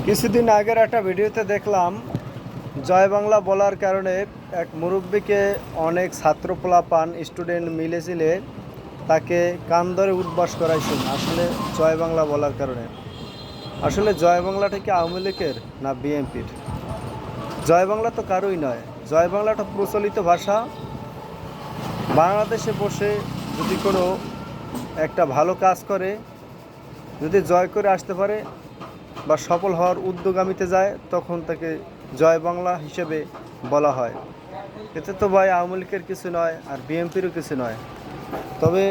কিছুদিন আগের একটা ভিডিওতে দেখলাম জয় বাংলা বলার কারণে এক মুরব্বীকে অনেক ছাত্র পোলাপান স্টুডেন্ট মিলেছিলে তাকে কান ধরে উঠবাস করাইছেন আসলে জয় বাংলা বলার কারণে। আসলে জয় বাংলাটা কি আওয়ামী লীগের না বিএনপির? জয় বাংলা তো কারোই নয়। জয় বাংলাটা প্রচলিত ভাষা। বাংলাদেশে বসে যদি কোনো একটা ভালো কাজ করে, যদি জয় করে আসতে পারে বা সফল হওয়ার উদ্যোগামিতে যায়, তখন তাকে জয় বাংলা হিসেবে বলা হয়। এতে তো ভাই আওয়ামী লীগের কিছু নয় আর বিএনপিরও কিছু নয়। তবে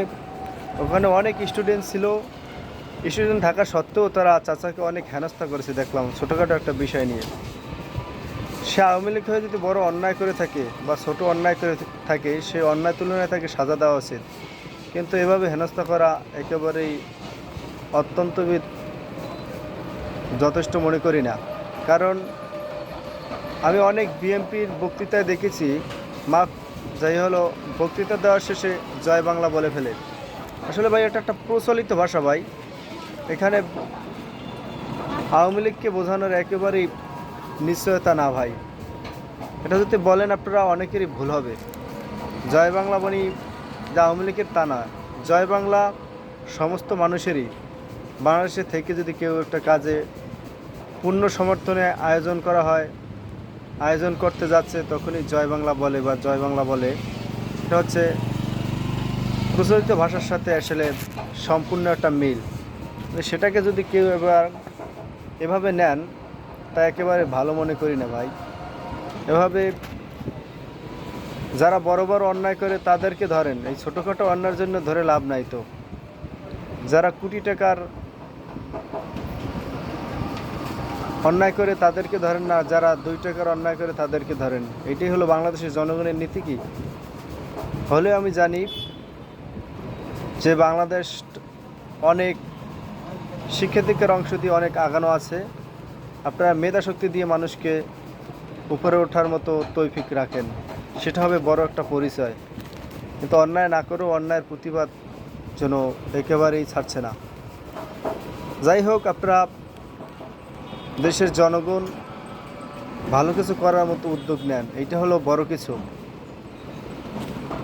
ওখানে অনেক স্টুডেন্ট ছিল, স্টুডেন্ট থাকা সত্ত্বেও তারা চাচাকে অনেক হেনস্থা করেছে দেখলাম ছোটোখাটো একটা বিষয় নিয়ে। সে আওয়ামী লীগ হয়ে যদি বড় অন্যায় করে থাকে বা ছোট অন্যায় করে থাকে, সে অন্যায় তুলনায় তাকে সাজা দেওয়া উচিত। কিন্তু এভাবে হেনস্থা করা একেবারেই অত্যন্ত যথেষ্ট মনে করি না। কারণ আমি অনেক বিএনপির বক্তৃতায় দেখেছি, যাই হলো বক্তৃতা দেওয়ার শেষে জয় বাংলা বলে ফেলে। আসলে ভাই এটা একটা প্রচলিত ভাষা ভাই। এখানে আওয়ামী লীগকে বোঝানোর একেবারেই নিশ্চয়তা না ভাই। এটা যদি বলেন আপনারা অনেকেরই ভুল হবে। জয় বাংলা বনি যে আওয়ামী লীগের তা না। জয় বাংলা সমস্ত মানুষেরই। বাংলাদেশে থেকে যদি কেউ একটা কাজে পূর্ণ সমর্থনে আয়োজন করা হয়, আয়োজন করতে যাচ্ছে, তখনই জয় বাংলা বলে বা জয় বাংলা বলে। এটা হচ্ছে প্রচলিত ভাষার সাথে আসলে সম্পূর্ণ একটা মিল। সেটাকে যদি কেউ এভাবে নেন, তা একেবারে ভালো মনে করি না ভাই। এভাবে যারা বড় বড় অন্যায় করে তাদেরকে ধরেন, এই ছোটোখাটো অন্যায়ের জন্য ধরে লাভ নাই তো। যারা কোটি টাকার অন্যায় করে তাদেরকে ধরেন না, যারা 2 টাকার অন্যায় করে তাদেরকে ধরেন। এটাই হলো বাংলাদেশের জনগণের নীতি কি? হলেও আমি জানি যে বাংলাদেশ অনেক শিক্ষার্থীদের অংশ দিয়ে অনেক আগানো আছে। আপনারা মেধাশক্তি দিয়ে মানুষকে উপরে ওঠার মতো তৌফিক রাখেন, সেটা হবে বড় একটা পরিচয়। কিন্তু অন্যায় না করেও অন্যায়ের প্রতিবাদ যেন একেবারেই ছাড়ছে না। যাই হোক, আপনারা দেশের জনগণ ভালো কিছু করার মতো উদ্যোগ নেন, এইটা হলো বড় কিছু।